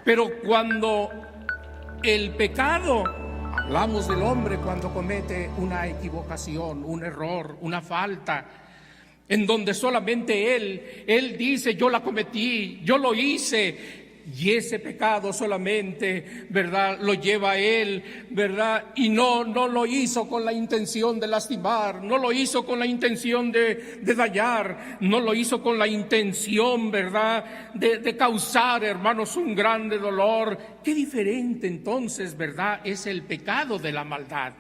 Pero cuando el pecado, hablamos del hombre cuando comete una equivocación, un error, una falta, en donde solamente él dice: yo la cometí, yo lo hice, y ese pecado solamente, ¿verdad?, lo lleva a él, ¿verdad? Y no lo hizo con la intención de lastimar, no lo hizo con la intención de dañar, no lo hizo con la intención, ¿verdad?, de causar, hermanos, un grande dolor. Qué diferente entonces, ¿verdad?, es el pecado de la maldad.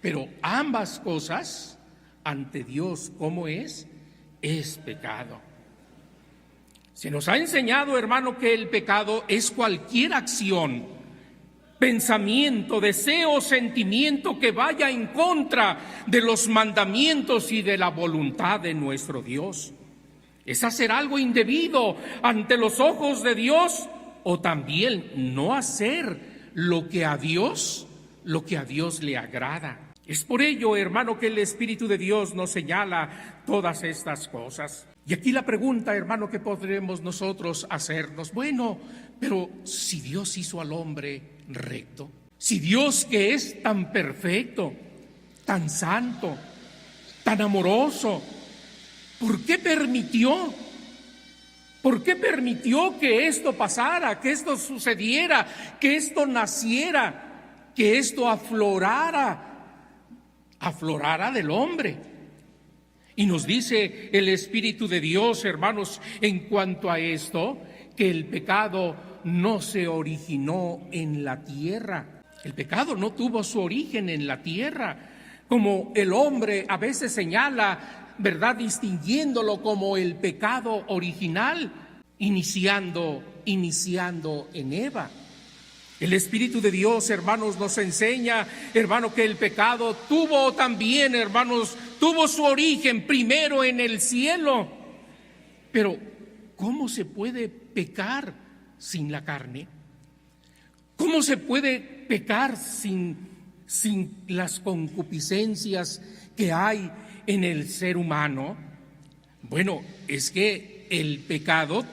Pero ambas cosas, ante Dios, ¿cómo es? Es pecado. Se nos ha enseñado, hermano, que el pecado es cualquier acción, pensamiento, deseo, sentimiento que vaya en contra de los mandamientos y de la voluntad de nuestro Dios. Es hacer algo indebido ante los ojos de Dios, o también no hacer lo que a Dios le agrada. Es por ello, hermano, que el Espíritu de Dios nos señala todas estas cosas. Y aquí la pregunta, hermano, que podremos nosotros hacernos: bueno, pero si Dios hizo al hombre recto, si Dios, que es tan perfecto, tan santo, tan amoroso, ¿por qué permitió? ¿Por qué permitió que esto pasara, que esto sucediera, que esto naciera, que esto aflorara del hombre? Y nos dice el Espíritu de Dios, hermanos, en cuanto a esto, que el pecado no se originó en la tierra. El pecado no tuvo su origen en la tierra, como el hombre a veces señala, ¿verdad?, distinguiéndolo como el pecado original, iniciando en Eva. El Espíritu de Dios, hermanos, nos enseña, hermano, que el pecado tuvo también, hermanos, tuvo su origen primero en el cielo. Pero, ¿cómo se puede pecar sin la carne? ¿Cómo se puede pecar sin las concupiscencias que hay en el ser humano? Bueno, es que el pecado,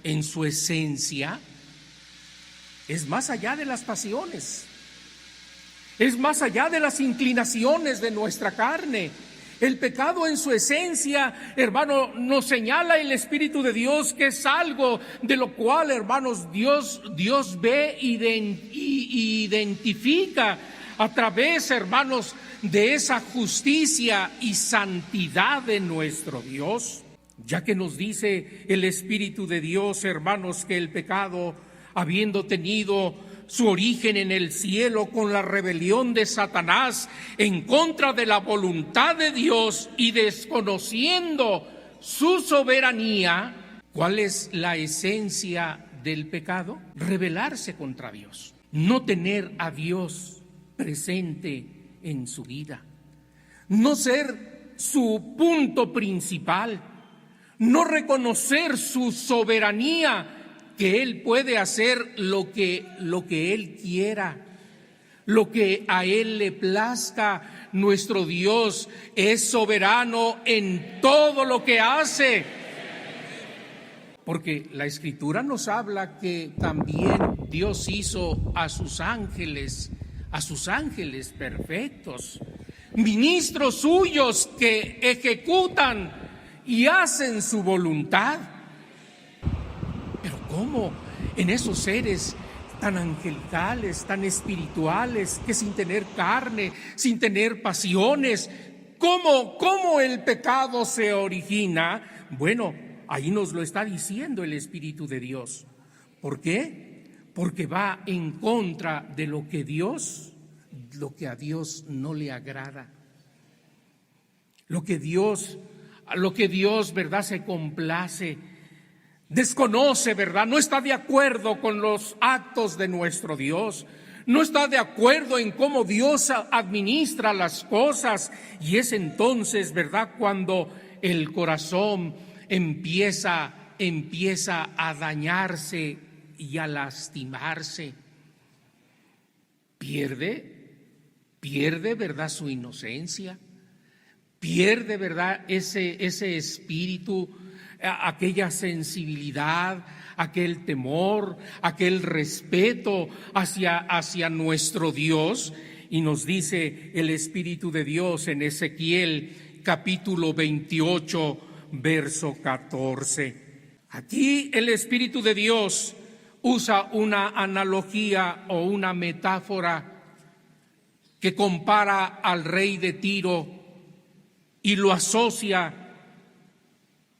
en su esencia, es más allá de las pasiones, es más allá de las inclinaciones de nuestra carne. El pecado en su esencia, hermano, nos señala el Espíritu de Dios que es algo de lo cual, hermanos, Dios ve y identifica a través, hermanos, de esa justicia y santidad de nuestro Dios. Ya que nos dice el Espíritu de Dios, hermanos, que el pecado, habiendo tenido su origen en el cielo con la rebelión de Satanás en contra de la voluntad de Dios y desconociendo su soberanía, ¿cuál es la esencia del pecado? Rebelarse contra Dios, no tener a Dios presente en su vida, no ser su punto principal, no reconocer su soberanía, que Él puede hacer lo que Él quiera, lo que a Él le plazca. Nuestro Dios es soberano en todo lo que hace. Porque la Escritura nos habla que también Dios hizo a sus ángeles perfectos, ministros suyos que ejecutan y hacen su voluntad. Pero ¿cómo en esos seres tan angelicales, tan espirituales, que sin tener carne, sin tener pasiones, cómo el pecado se origina? Bueno, ahí nos lo está diciendo el Espíritu de Dios. ¿Por qué? Porque va en contra de lo que a Dios no le agrada. Lo que Dios, ¿verdad?, se complace. Desconoce, ¿verdad? No está de acuerdo con los actos de nuestro Dios. No está de acuerdo en cómo Dios administra las cosas. Y es entonces, ¿verdad?, cuando el corazón empieza a dañarse y a lastimarse. Pierde, ¿verdad?, su inocencia. Pierde, ¿verdad?, ese espíritu, aquella sensibilidad, aquel temor, aquel respeto hacia nuestro Dios. Y nos dice el Espíritu de Dios en Ezequiel capítulo 28, verso 14. Aquí el Espíritu de Dios usa una analogía o una metáfora que compara al rey de Tiro y lo asocia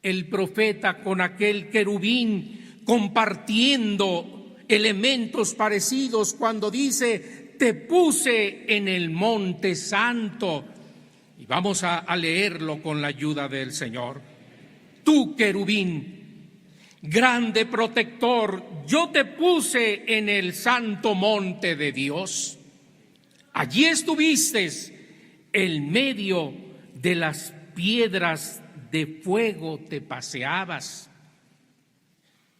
el profeta con aquel querubín, compartiendo elementos parecidos cuando dice: te puse en el monte santo. Y vamos a leerlo con la ayuda del Señor. Tú, querubín, grande protector, yo te puse en el santo monte de Dios. Allí estuviste en medio de las piedras de fuego, te paseabas.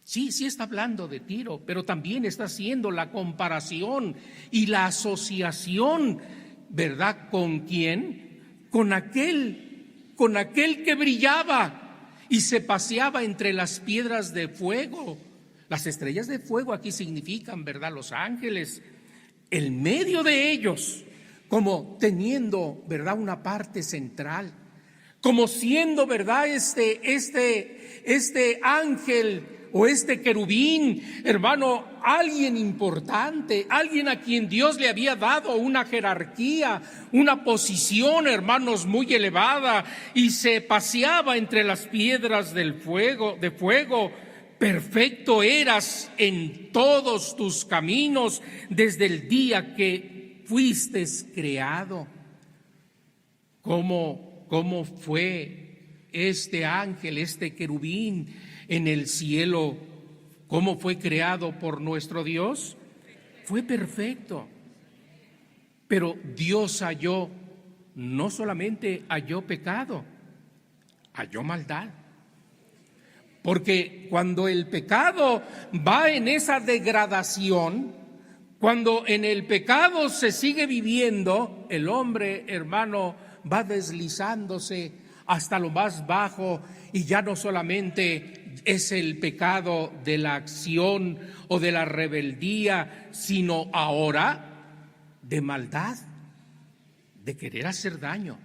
Sí está hablando de Tiro, pero también está haciendo la comparación y la asociación, ¿verdad? ¿Con quién? Con aquel que brillaba y se paseaba entre las piedras de fuego. Las estrellas de fuego aquí significan, ¿verdad?, los ángeles. En medio de ellos, como teniendo, ¿verdad?, una parte central, como siendo, ¿verdad?, este ángel o este querubín, hermano, alguien importante, alguien a quien Dios le había dado una jerarquía, una posición, hermanos, muy elevada, y se paseaba entre las piedras de fuego. Perfecto eras en todos tus caminos desde el día que fuiste creado. ¿Cómo fue este ángel, este querubín en el cielo? ¿Cómo fue creado por nuestro Dios? Fue perfecto. Pero Dios no solamente halló pecado, halló maldad. Porque cuando el pecado va en esa degradación, cuando en el pecado se sigue viviendo, el hombre, hermano, va deslizándose hasta lo más bajo, y ya no solamente es el pecado de la acción o de la rebeldía, sino ahora de maldad, de querer hacer daño.